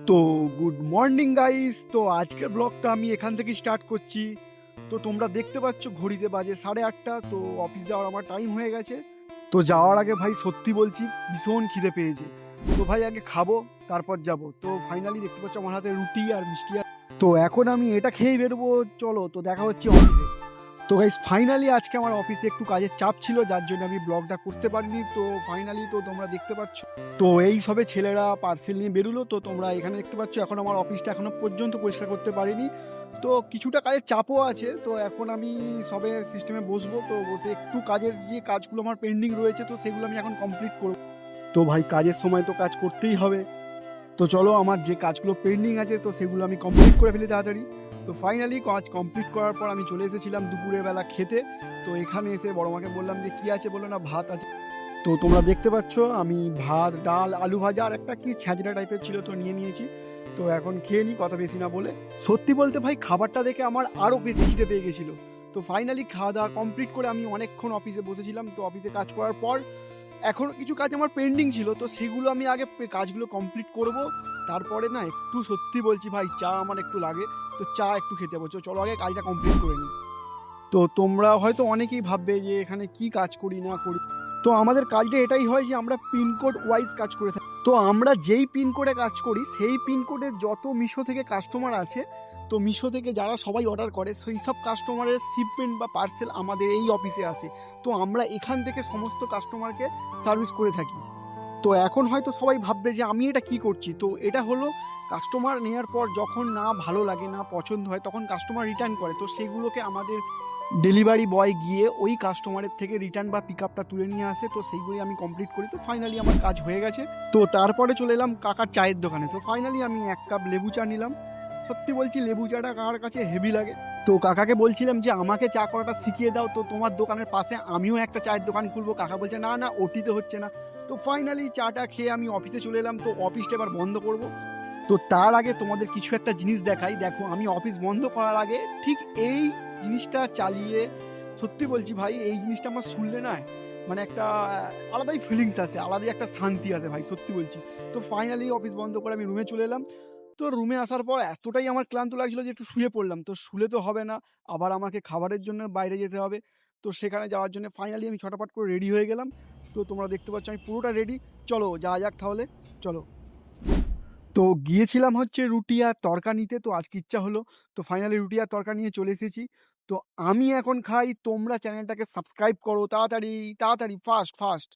তো good morning guys. তো আজকের ব্লগটা আমি এখান থেকে স্টার্ট করছি। তো তোমরা দেখতে পাচ্ছ ঘড়িতে বাজে 8:30। তো অফিস যাওয়ার আমার টাইম হয়ে গেছে। তো যাওয়ার আগে ভাই সত্যি বলছি ভীষণ খিদে পেয়েছে। তো ভাই আগে খাবো তারপর যাব। তো ফাইনালি দেখতে পাচ্ছ আমার হাতে রুটি আর মিষ্টি তো এখন আমি এটা খেয়েই বেরোবো। চলো তো দেখা হচ্ছে অফিসে। তো গাইস ফাইনালি আজকে আমার অফিসে একটু কাজের চাপ ছিল, যার জন্য আমি ব্লগটা করতে পারিনি। তো ফাইনালি তো তোমরা দেখতে পাচ্ছ, তো এই সবে ছেলেরা পার্সেল নিয়ে বেরোলো। তো তোমরা এখানে দেখতে পাচ্ছ এখন আমার অফিসটা এখনো পর্যন্ত পরিষ্কার করতে পারিনি। তো কিছুটা কাজের চাপও আছে। তো এখন আমি সবে সিস্টেমে বসবো। তো বসে একটু কাজের যে কাজগুলো আমার পেন্ডিং রয়েছে তো সেগুলো আমি এখন কমপ্লিট করবো। তো ভাই কাজের সময় তো কাজ করতেই হবে। তো চলো আমার যে কাজগুলো পেন্ডিং আছে তো সেগুলো আমি কমপ্লিট করে ফেলি তাড়াতাড়ি। তো ফাইনালি কাজ কমপ্লিট করার পর আমি চলে এসেছিলাম দুপুরের বেলা খেতে। তো এখানে এসে বড় মাকে বললাম যে কী আছে, বললো না ভাত আছে। তো তোমরা দেখতে পাচ্ছ আমি ভাত, ডাল, আলু ভাজা আর একটা কি ছ্যাঁচড়া টাইপের ছিল তো নিয়ে নিয়েছি। তো এখন খেয়ে নিই কথা বেশি না বলে। সত্যি বলতে ভাই খাবারটা দেখে আমার আরও বেশি খিদে পেয়ে গেছিলো। তো ফাইনালি খাওয়া দাওয়া কমপ্লিট করে আমি অনেকক্ষণ অফিসে বসেছিলাম। তো অফিসে কাজ করার পর এখন কিছু কাজ আমার পেন্ডিং ছিল, তো সেগুলো আমি আগে কাজগুলো কমপ্লিট করব। তারপরে না একটু সত্যি বলছি ভাই চা আমার একটু লাগে। তো চা একটু খেতে বলছো, চলো আগে কাজটা কমপ্লিট করে নিই। তো তোমরা হয়তো অনেকেই ভাববে যে এখানে কি কাজ করি না করি। তো আমাদের কাজটা এটাই হয় যে আমরা পিনকোড ওয়াইজ কাজ করে থাকি। তো আমরা যেই পিনকোডে কাজ করি সেই পিনকোডে যত মিশো থেকে কাস্টমার আছে, তো মিশো থেকে যারা সবাই অর্ডার করে সেই সব কাস্টমারের শিপমেন্ট বা পার্সেল আমাদের এই অফিসে আসে। তো আমরা এখান থেকে সমস্ত কাস্টমারকে সার্ভিস করে থাকি। তো এখন হয়তো সবাই ভাববে যে আমি এটা কি করছি। তো এটা হলো কাস্টমার নেওয়ার পর যখন না ভালো লাগে, না পছন্দ হয়, তখন কাস্টমার রিটার্ন করে। তো সেগুলোকে আমাদের ডেলিভারি বয় গিয়ে ওই কাস্টমারের থেকে রিটার্ন বা পিক আপটা তুলে নিয়ে আসে। তো সেইগুলি আমি কমপ্লিট করি। তো ফাইনালি আমার কাজ হয়ে গেছে। তো তারপরে চলে এলাম কাকার চায়ের দোকানে। তো ফাইনালি আমি 1 কাপ লেবু চা নিলাম। সত্যি বলছি লেবু চাটা কাকার কাছে হেভি লাগে। তো কাকাকে বলছিলাম যে আমাকে চা করাটা শিখিয়ে দাও, তো তোমার দোকানের পাশে আমিও একটা চায়ের দোকান খুলবো। কাকা বলছে না না, ওটিতে হচ্ছে না। তো ফাইনালি চাটা খেয়ে আমি অফিসে চলে এলাম। তো অফিসটা এবার বন্ধ করব। তো তার আগে তোমাদের কিছু একটা জিনিস দেখাই। দেখো আমি অফিস বন্ধ করার আগে ঠিক এই জিনিসটা চালিয়ে, সত্যি বলছি ভাই এই জিনিসটা আমার শুনলে না মানে একটা আলাদাই ফিলিংস আসে, আলাদাই একটা শান্তি আসে ভাই, সত্যি বলছি। তো ফাইনালি অফিস বন্ধ করে আমি রুমে চলে এলাম। তো রুমে আসার পর এতটাই আমার ক্লান্ত লাগছিল যে একটু শুয়ে পড়লাম। তো শুলে তো হবে না, আবার আমাকে খাবারের জন্য বাইরে যেতে হবে। তো সেখানে যাওয়ার জন্য ফাইনালি আমি ছটাপট করে রেডি হয়ে গেলাম। তো তোমরা দেখতে পাচ্ছ আমি পুরোটা রেডি। চলো যাওয়া যাক তাহলে, চলো। তো গিয়েছিলাম হচ্ছে রুটি আর তড়কা নিতে। তো আজকে ইচ্ছা হলো, তো ফাইনালি রুটি আর তড়কা নিয়ে চলে এসেছি। তো আমি এখন খাই, তোমরা চ্যানেলটাকে সাবস্ক্রাইব করো তাড়াতাড়ি তাড়াতাড়ি, ফাস্ট ফাস্ট।